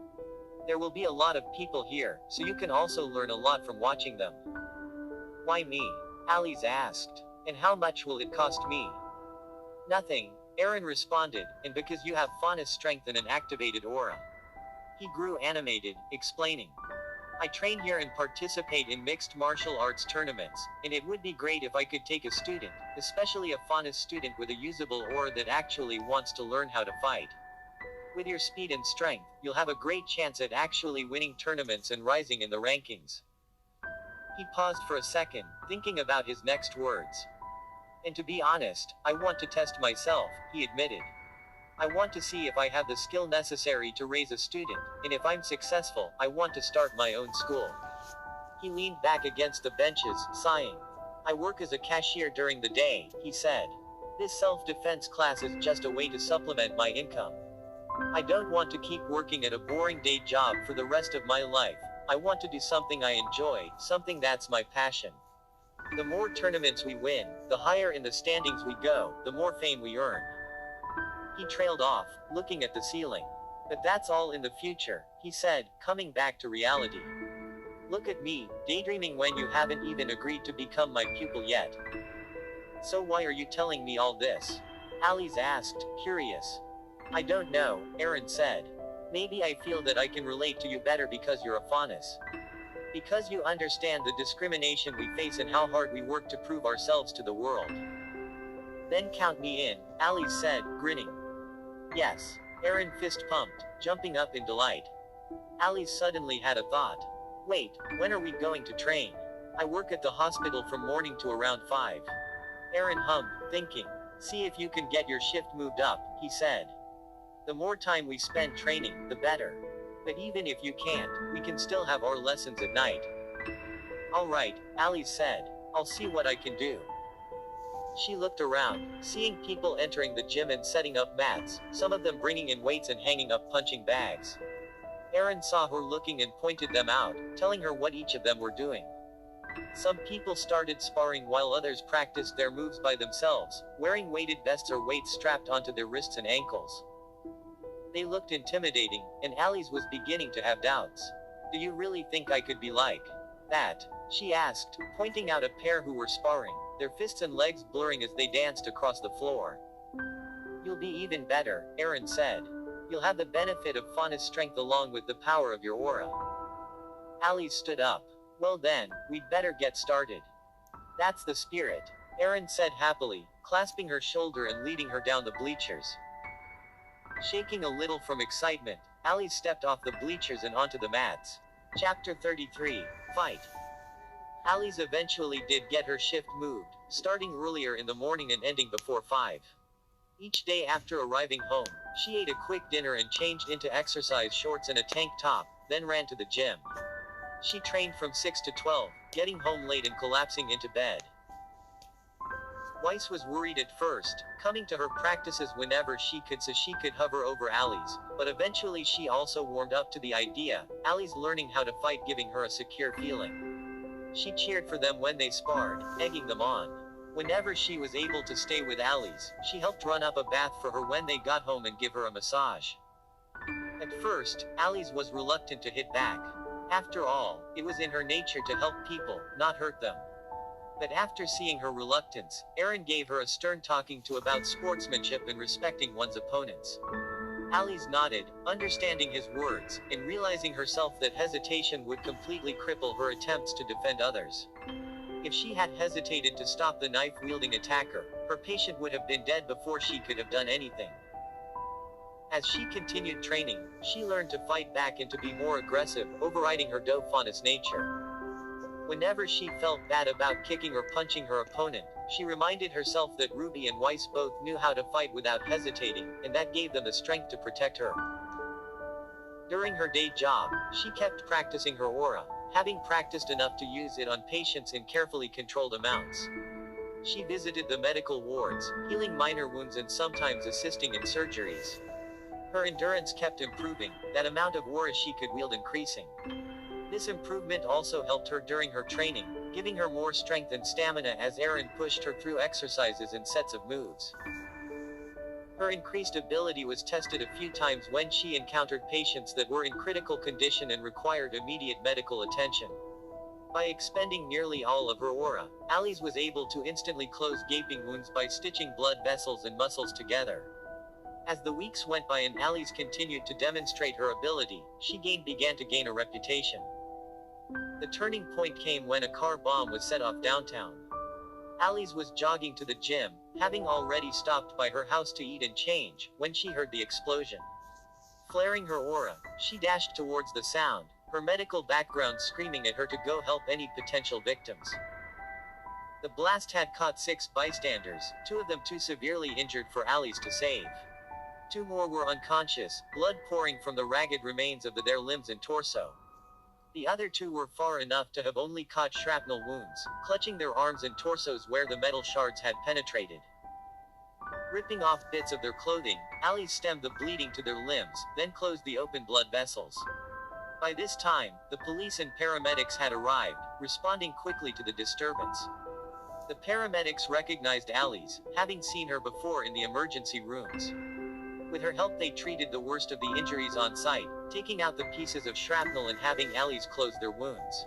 There will be a lot of people here, so you can also learn a lot from watching them." "Why me?" Alice asked. "And how much will it cost me?" "Nothing," Aaron responded, "and because you have faunus strength and an activated aura." He grew animated, explaining, "I train here and participate in mixed martial arts tournaments, and it would be great if I could take a student, especially a faunus student with a usable aura that actually wants to learn how to fight. With your speed and strength, you'll have a great chance at actually winning tournaments and rising in the rankings." He paused for a second, thinking about his next words. "And to be honest, I want to test myself," he admitted. "I want to see if I have the skill necessary to raise a student, and if I'm successful, I want to start my own school." He leaned back against the benches, sighing. "I work as a cashier during the day," he said. "This self-defense class is just a way to supplement my income. I don't want to keep working at a boring day job for the rest of my life. I want to do something I enjoy, something that's my passion. The more tournaments we win, the higher in the standings we go, the more fame we earn." He trailed off, looking at the ceiling. "But that's all in the future," he said, coming back to reality. "Look at me, daydreaming when you haven't even agreed to become my pupil yet." "So why are you telling me all this?" Alice asked, curious. "I don't know," Aaron said. "Maybe I feel that I can relate to you better because you're a faunus. Because you understand the discrimination we face and how hard we work to prove ourselves to the world." "Then count me in," Alice said, grinning. "Yes." Aaron fist pumped, jumping up in delight. Alice suddenly had a thought. "Wait, when are we going to train? I work at the hospital from morning to around 5. Aaron hummed, thinking. "See if you can get your shift moved up," he said. "The more time we spend training, the better. But even if you can't, we can still have our lessons at night." "All right," Alice said. "I'll see what I can do." She looked around, seeing people entering the gym and setting up mats, some of them bringing in weights and hanging up punching bags. Aaron saw her looking and pointed them out, telling her what each of them were doing. Some people started sparring while others practiced their moves by themselves, wearing weighted vests or weights strapped onto their wrists and ankles. They looked intimidating, and Alice was beginning to have doubts. "Do you really think I could be like that?" she asked, pointing out a pair who were sparring, their fists and legs blurring as they danced across the floor. "You'll be even better," Aaron said. "You'll have the benefit of faunus strength along with the power of your aura." Alice stood up. "Well then, we'd better get started." "That's the spirit," Aaron said happily, clasping her shoulder and leading her down the bleachers. Shaking a little from excitement, Alice stepped off the bleachers and onto the mats. Chapter 33, Fight. Alice eventually did get her shift moved, starting earlier in the morning and ending before 5. Each day after arriving home, she ate a quick dinner and changed into exercise shorts and a tank top, then ran to the gym. She trained from 6 to 12, getting home late and collapsing into bed. Weiss was worried at first, coming to her practices whenever she could so she could hover over Ali's, but eventually she also warmed up to the idea, Ali's learning how to fight giving her a secure feeling. She cheered for them when they sparred, egging them on. Whenever she was able to stay with Ali's, she helped run up a bath for her when they got home and give her a massage. At first, Ali's was reluctant to hit back. After all, it was in her nature to help people, not hurt them. But after seeing her reluctance, Aaron gave her a stern talking to about sportsmanship and respecting one's opponents. Ali's nodded, understanding his words, and realizing herself that hesitation would completely cripple her attempts to defend others. If she had hesitated to stop the knife-wielding attacker, her patient would have been dead before she could have done anything. As she continued training, she learned to fight back and to be more aggressive, overriding her do-faunus nature. Whenever she felt bad about kicking or punching her opponent, she reminded herself that RWBY and Weiss both knew how to fight without hesitating, and that gave them the strength to protect her. During her day job, she kept practicing her aura, having practiced enough to use it on patients in carefully controlled amounts. She visited the medical wards, healing minor wounds and sometimes assisting in surgeries. Her endurance kept improving, that amount of aura she could wield increasing. This improvement also helped her during her training, giving her more strength and stamina as Aaron pushed her through exercises and sets of moves. Her increased ability was tested a few times when she encountered patients that were in critical condition and required immediate medical attention. By expending nearly all of her aura, Ali's was able to instantly close gaping wounds by stitching blood vessels and muscles together. As the weeks went by and Ali's continued to demonstrate her ability, she began to gain a reputation. The turning point came when a car bomb was set off downtown. Ali's was jogging to the gym, having already stopped by her house to eat and change, when she heard the explosion. Flaring her aura, she dashed towards the sound, her medical background screaming at her to go help any potential victims. The blast had caught 6 bystanders, 2 of them too severely injured for Ali's to save. 2 more were unconscious, blood pouring from the ragged remains of their limbs and torso. The other 2 were far enough to have only caught shrapnel wounds, clutching their arms and torsos where the metal shards had penetrated. Ripping off bits of their clothing, Ali stemmed the bleeding to their limbs, then closed the open blood vessels. By this time, the police and paramedics had arrived, responding quickly to the disturbance. The paramedics recognized Ali's, having seen her before in the emergency rooms. With her help they treated the worst of the injuries on site, taking out the pieces of shrapnel and having Ali's close their wounds.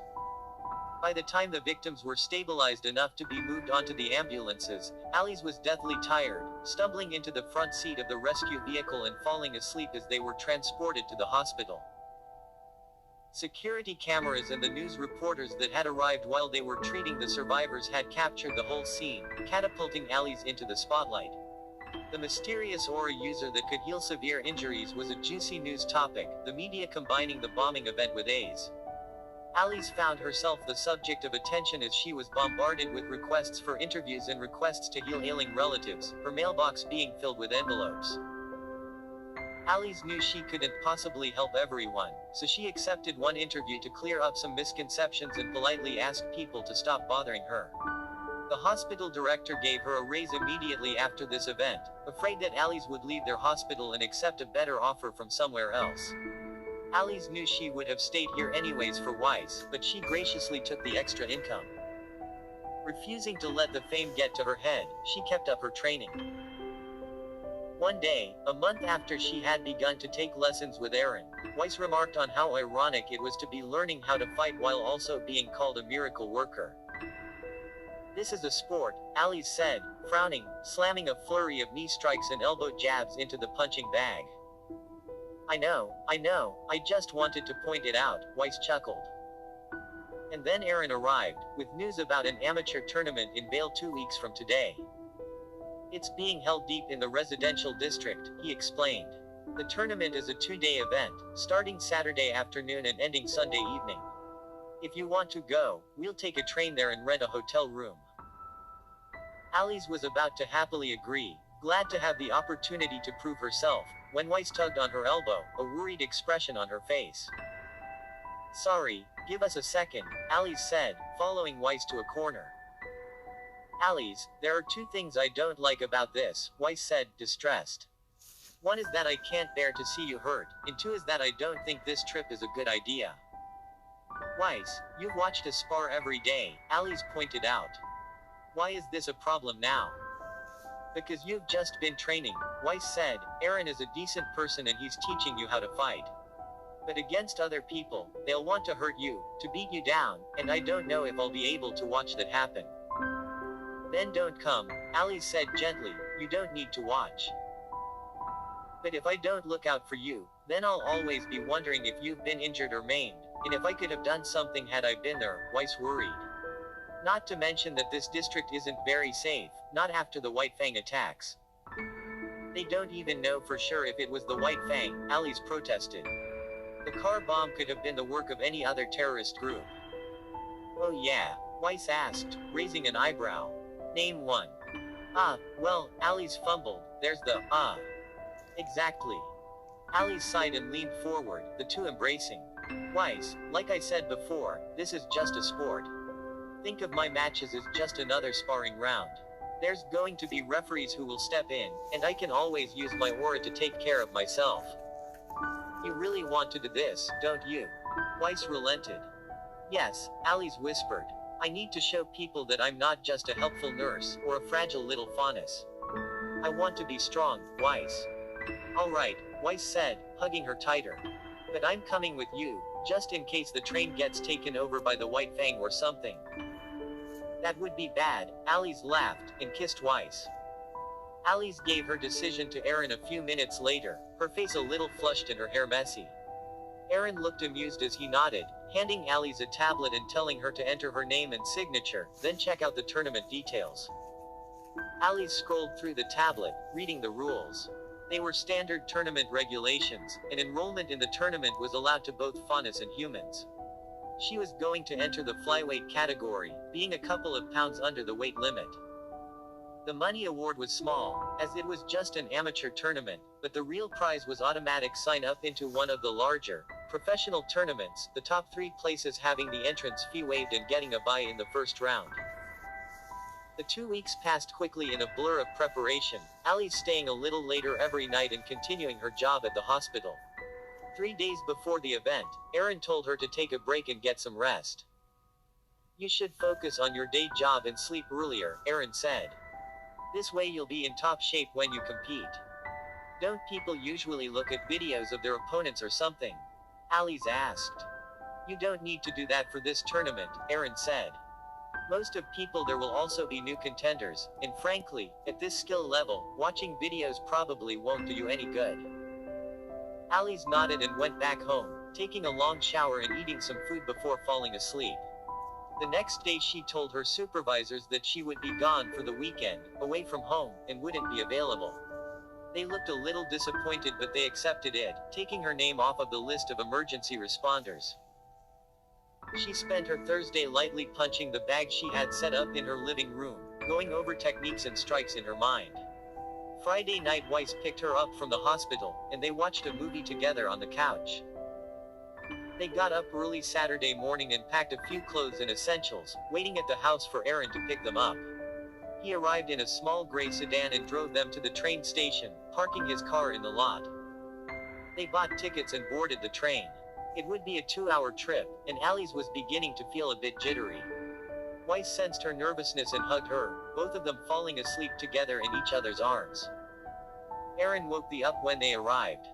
By the time the victims were stabilized enough to be moved onto the ambulances, Ali's was deathly tired, stumbling into the front seat of the rescue vehicle and falling asleep as they were transported to the hospital. Security cameras and the news reporters that had arrived while they were treating the survivors had captured the whole scene, catapulting Ali's into the spotlight. The mysterious aura user that could heal severe injuries was a juicy news topic, the media combining the bombing event with A's. Ali's found herself the subject of attention as she was bombarded with requests for interviews and requests to heal ailing relatives, her mailbox being filled with envelopes. Ali's knew she couldn't possibly help everyone, so she accepted one interview to clear up some misconceptions and politely asked people to stop bothering her. The hospital director gave her a raise immediately after this event, afraid that Ali's would leave their hospital and accept a better offer from somewhere else. Ali's knew she would have stayed here anyways for Weiss, but she graciously took the extra income. Refusing to let the fame get to her head, she kept up her training. One day, a month after she had begun to take lessons with Aaron, Weiss remarked on how ironic it was to be learning how to fight while also being called a miracle worker. "This is a sport," Ali said, frowning, slamming a flurry of knee strikes and elbow jabs into the punching bag. I know, I just wanted to point it out," Weiss chuckled. And then Aaron arrived, with news about an amateur tournament in Vail 2 weeks from today. "It's being held deep in the residential district," he explained. "The tournament is a 2-day event, starting Saturday afternoon and ending Sunday evening. If you want to go, we'll take a train there and rent a hotel room." Ali's was about to happily agree, glad to have the opportunity to prove herself, when Weiss tugged on her elbow, a worried expression on her face. Sorry, give us a second, Alice said, following Weiss to a corner. Alice, there are two things I don't like about this, Weiss said, distressed. One is that I can't bear to see you hurt, and two is that I don't think this trip is a good idea. Weiss, you've watched us spar every day, Alice pointed out. Why is this a problem now? Because you've just been training, Weiss said. Aaron is a decent person and he's teaching you how to fight. But against other people, they'll want to hurt you, to beat you down, and I don't know if I'll be able to watch that happen. Then don't come, Alice said gently, you don't need to watch. But if I don't look out for you, then I'll always be wondering if you've been injured or maimed, and if I could have done something had I been there, Weiss worried. Not to mention that this district isn't very safe, not after the White Fang attacks. They don't even know for sure if it was the White Fang, Alice protested. The car bomb could have been the work of any other terrorist group. Oh yeah? Weiss asked, raising an eyebrow. Name one. Well, Alice fumbled, there's the, Exactly. Alice sighed and leaned forward, the two embracing. Weiss, like I said before, this is just a sport. Think of my matches as just another sparring round. There's going to be referees who will step in, and I can always use my aura to take care of myself. You really want to do this, don't you? Weiss relented. Yes, Alice whispered. I need to show people that I'm not just a helpful nurse, or a fragile little faunus. I want to be strong, Weiss. Alright, Weiss said, hugging her tighter. But I'm coming with you, just in case the train gets taken over by the White Fang or something. That would be bad, Alice laughed, and kissed Weiss. Alice gave her decision to Aaron a few minutes later, her face a little flushed and her hair messy. Aaron looked amused as he nodded, handing Alice a tablet and telling her to enter her name and signature, then check out the tournament details. Alice scrolled through the tablet, reading the rules. They were standard tournament regulations, and enrollment in the tournament was allowed to both faunus and humans. She was going to enter the flyweight category, being a couple of pounds under the weight limit. The money award was small, as it was just an amateur tournament, but the real prize was automatic sign-up into one of the larger, professional tournaments, the top 3 places having the entrance fee waived and getting a bye in the first round. The 2 weeks passed quickly in a blur of preparation, Alice staying a little later every night and continuing her job at the hospital. 3 days before the event, Aaron told her to take a break and get some rest. You should focus on your day job and sleep earlier, Aaron said. This way you'll be in top shape when you compete. Don't people usually look at videos of their opponents or something? Alice asked. You don't need to do that for this tournament, Aaron said. Most of people there will also be new contenders, and frankly, at this skill level, watching videos probably won't do you any good. Alice nodded and went back home, taking a long shower and eating some food before falling asleep. The next day she told her supervisors that she would be gone for the weekend, away from home, and wouldn't be available. They looked a little disappointed but they accepted it, taking her name off of the list of emergency responders. She spent her Thursday lightly punching the bag she had set up in her living room, going over techniques and strikes in her mind. Friday night Weiss picked her up from the hospital, and they watched a movie together on the couch. They got up early Saturday morning and packed a few clothes and essentials, waiting at the house for Aaron to pick them up. He arrived in a small gray sedan and drove them to the train station, parking his car in the lot. They bought tickets and boarded the train. It would be a 2-hour trip, and Alice was beginning to feel a bit jittery. Weiss sensed her nervousness and hugged her, both of them falling asleep together in each other's arms. Aaron woke them up when they arrived.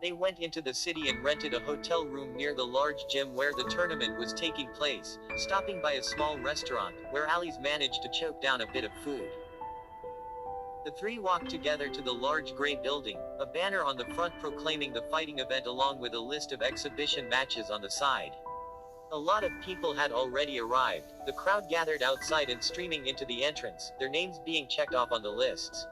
They went into the city and rented a hotel room near the large gym where the tournament was taking place, stopping by a small restaurant, where Alice managed to choke down a bit of food. The three walked together to the large gray building, a banner on the front proclaiming the fighting event along with a list of exhibition matches on the side. A lot of people had already arrived, the crowd gathered outside and streaming into the entrance, their names being checked off on the lists.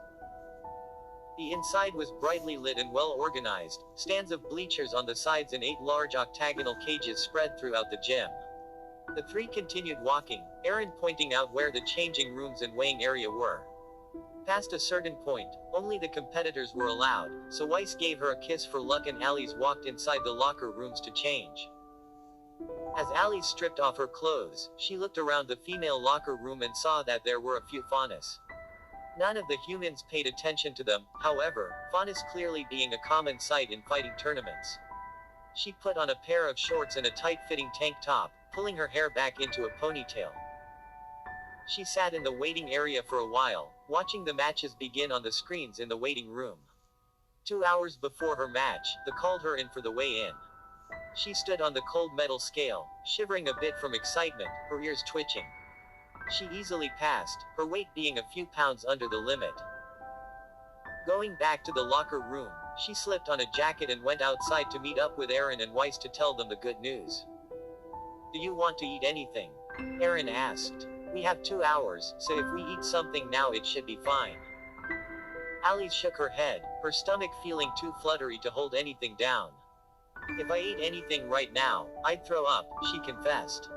The inside was brightly lit and well organized, stands of bleachers on the sides and 8 large octagonal cages spread throughout the gym. The three continued walking, Aaron pointing out where the changing rooms and weighing area were. Past a certain point, only the competitors were allowed, so Weiss gave her a kiss for luck and Alice walked inside the locker rooms to change. As Alice stripped off her clothes, she looked around the female locker room and saw that there were a few faunus. None of the humans paid attention to them, however, faunus clearly being a common sight in fighting tournaments. She put on a pair of shorts and a tight-fitting tank top, pulling her hair back into a ponytail. She sat in the waiting area for a while, watching the matches begin on the screens in the waiting room. 2 hours before her match, they called her in for the weigh-in. She stood on the cold metal scale, shivering a bit from excitement, her ears twitching. She easily passed, her weight being a few pounds under the limit. Going back to the locker room, she slipped on a jacket and went outside to meet up with Aaron and Weiss to tell them the good news. "Do you want to eat anything?" Aaron asked. "We have 2 hours, so if we eat something now it should be fine." Alice shook her head, her stomach feeling too fluttery to hold anything down. "If I ate anything right now, I'd throw up," she confessed.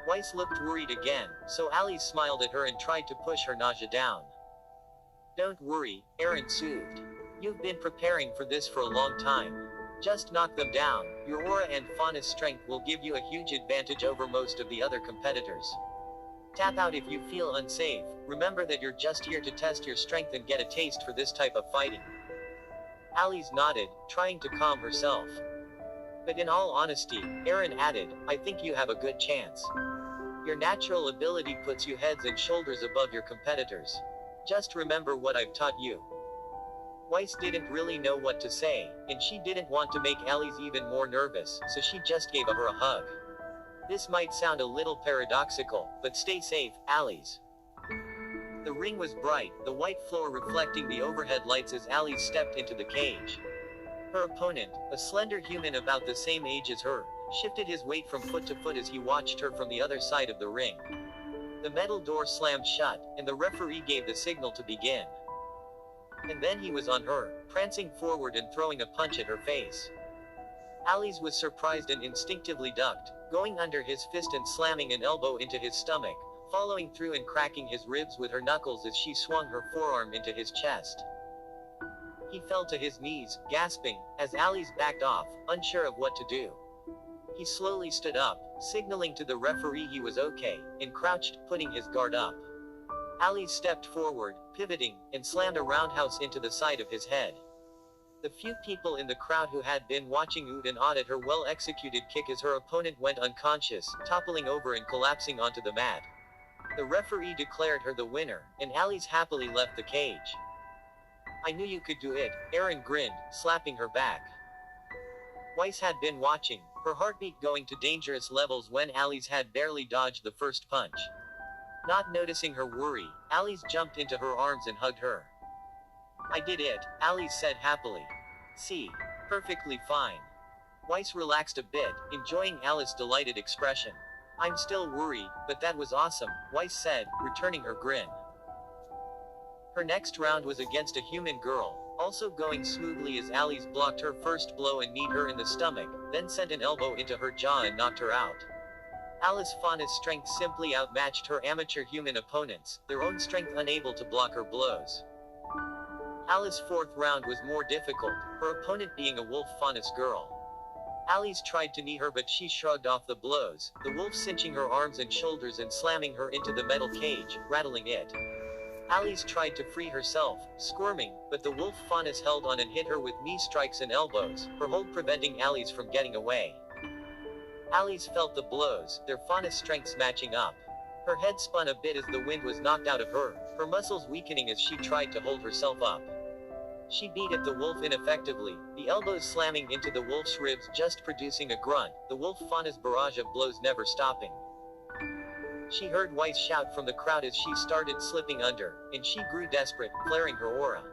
Weiss looked worried again, so Alice smiled at her and tried to push her nausea down. "Don't worry," Aaron soothed. "You've been preparing for this for a long time. Just knock them down. Your aura and faunus strength will give you a huge advantage over most of the other competitors. Tap out if you feel unsafe. Remember that you're just here to test your strength and get a taste for this type of fighting." Alice nodded, trying to calm herself. "But in all honesty," Aaron added, "I think you have a good chance. Your natural ability puts you heads and shoulders above your competitors. Just remember what I've taught you." Weiss didn't really know what to say, and she didn't want to make Alice even more nervous, so she just gave her a hug. This might sound a little paradoxical, but stay safe, Alice. The ring was bright, the white floor reflecting the overhead lights as Alice stepped into the cage. Her opponent, a slender human about the same age as her, shifted his weight from foot to foot as he watched her from the other side of the ring. The metal door slammed shut, and the referee gave the signal to begin. And then he was on her, prancing forward and throwing a punch at her face. Alice was surprised and instinctively ducked, going under his fist and slamming an elbow into his stomach, following through and cracking his ribs with her knuckles as she swung her forearm into his chest. He fell to his knees, gasping, as Alice backed off, unsure of what to do. He slowly stood up, signaling to the referee he was okay, and crouched, putting his guard up. Alice stepped forward, pivoting, and slammed a roundhouse into the side of his head. The few people in the crowd who had been watching oohed and awed at her well-executed kick as her opponent went unconscious, toppling over and collapsing onto the mat. The referee declared her the winner, and Alice happily left the cage. "I knew you could do it," Aaron grinned, slapping her back. Weiss had been watching, her heartbeat going to dangerous levels when Alice had barely dodged the first punch. Not noticing her worry, Alice jumped into her arms and hugged her. "I did it," Alice said happily. "See? Perfectly fine." Weiss relaxed a bit, enjoying Alice's delighted expression. "I'm still worried, but that was awesome," Weiss said, returning her grin. Her next round was against a human girl, also going smoothly as Alice blocked her first blow and kneed her in the stomach, then sent an elbow into her jaw and knocked her out. Alice Fauna's strength simply outmatched her amateur human opponents, their own strength unable to block her blows. Alice's fourth round was more difficult, her opponent being a wolf Faunus girl. Alice tried to knee her but she shrugged off the blows, the wolf cinching her arms and shoulders and slamming her into the metal cage, rattling it. Alice tried to free herself, squirming, but the wolf Faunus held on and hit her with knee strikes and elbows, her hold preventing Alice from getting away. Alice felt the blows, their Faunus strengths matching up. Her head spun a bit as the wind was knocked out of her muscles weakening as she tried to hold herself up. She beat at the wolf ineffectively, the elbows slamming into the wolf's ribs just producing a grunt, the wolf Fauna's barrage of blows never stopping. She heard Weiss shout from the crowd as she started slipping under, and she grew desperate, flaring her aura.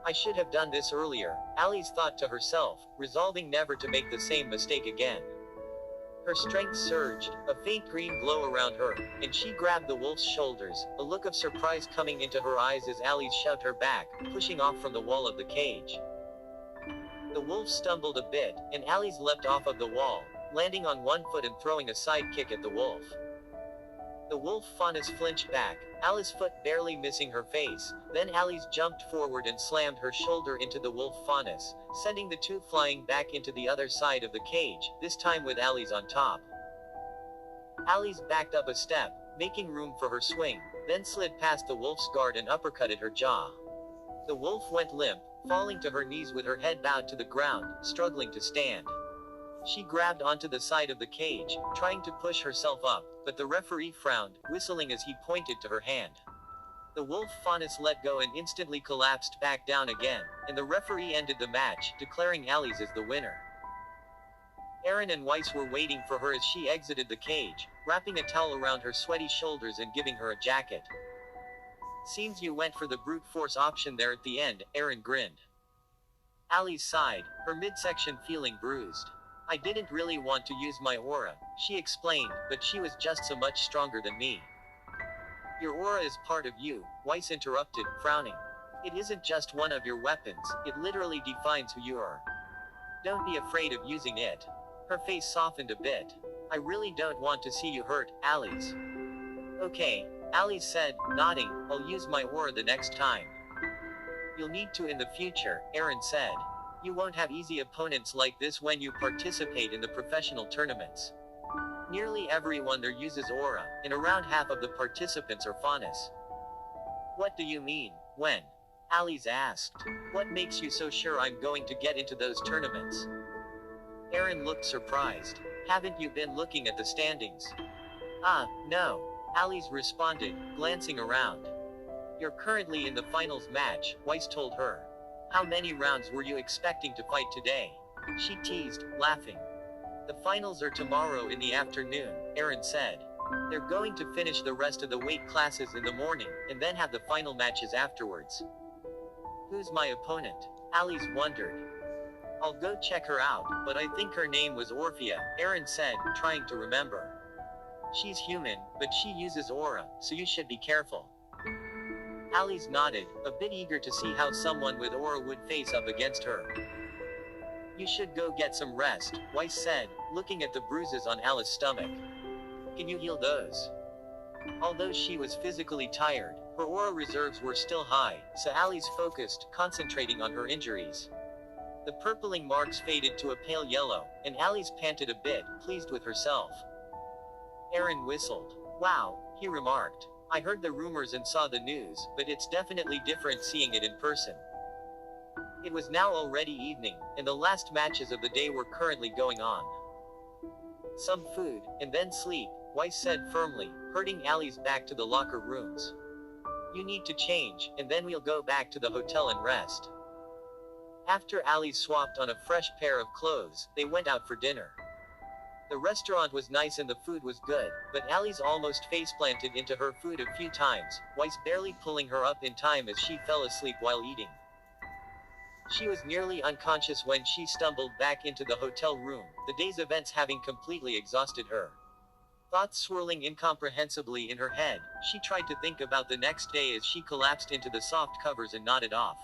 "I should have done this earlier," Alice thought to herself, resolving never to make the same mistake again. Her strength surged, a faint green glow around her, and she grabbed the wolf's shoulders, a look of surprise coming into her eyes as Alice shoved her back, pushing off from the wall of the cage. The wolf stumbled a bit, and Alice leapt off of the wall, landing on one foot and throwing a side kick at the wolf. The wolf faunus flinched back, Alice's foot barely missing her face, then Alice jumped forward and slammed her shoulder into the wolf faunus, sending the two flying back into the other side of the cage, this time with Alice on top. Alice backed up a step, making room for her swing, then slid past the wolf's guard and uppercutted her jaw. The wolf went limp, falling to her knees with her head bowed to the ground, struggling to stand. She grabbed onto the side of the cage, trying to push herself up, but the referee frowned, whistling as he pointed to her hand. The wolf faunus let go and instantly collapsed back down again, and the referee ended the match, declaring Alice as the winner. Aaron and Weiss were waiting for her as she exited the cage, wrapping a towel around her sweaty shoulders and giving her a jacket. "Seems you went for the brute force option there at the end," Aaron grinned. Alice sighed, her midsection feeling bruised. "I didn't really want to use my aura," she explained, "but she was just so much stronger than me." "Your aura is part of you," Weiss interrupted, frowning. "It isn't just one of your weapons, it literally defines who you are. Don't be afraid of using it." Her face softened a bit. "I really don't want to see you hurt, Alice." "Okay," Alice said, nodding, "I'll use my aura the next time." "You'll need to in the future," Aaron said. "You won't have easy opponents like this when you participate in the professional tournaments. Nearly everyone there uses aura, and around half of the participants are faunus." "What do you mean, when?" Alice asked. "What makes you so sure I'm going to get into those tournaments?" Aaron looked surprised. "Haven't you been looking at the standings?" No," Alice responded, glancing around. "You're currently in the finals match," Weiss told her. "How many rounds were you expecting to fight today?" she teased, laughing. "The finals are tomorrow in the afternoon," Aaron said. "They're going to finish the rest of the weight classes in the morning, and then have the final matches afterwards." "Who's my opponent?" Alice wondered. "I'll go check her out, but I think her name was Orphea," Aaron said, trying to remember. "She's human, but she uses aura, so you should be careful." Alice nodded, a bit eager to see how someone with aura would face up against her. "You should go get some rest," Weiss said, looking at the bruises on Alice's stomach. "Can you heal those?" Although she was physically tired, her aura reserves were still high, so Alice focused, concentrating on her injuries. The purpling marks faded to a pale yellow, and Alice panted a bit, pleased with herself. Aaron whistled. "Wow," he remarked. "I heard the rumors and saw the news, but it's definitely different seeing it in person." It was now already evening, and the last matches of the day were currently going on. "Some food, and then sleep," Weiss said firmly, herding Alice back to the locker rooms. "You need to change, and then we'll go back to the hotel and rest." After Alice swapped on a fresh pair of clothes, they went out for dinner. The restaurant was nice and the food was good, but Alice almost face-planted into her food a few times, Weiss barely pulling her up in time as she fell asleep while eating. She was nearly unconscious when she stumbled back into the hotel room, the day's events having completely exhausted her. Thoughts swirling incomprehensibly in her head, she tried to think about the next day as she collapsed into the soft covers and nodded off.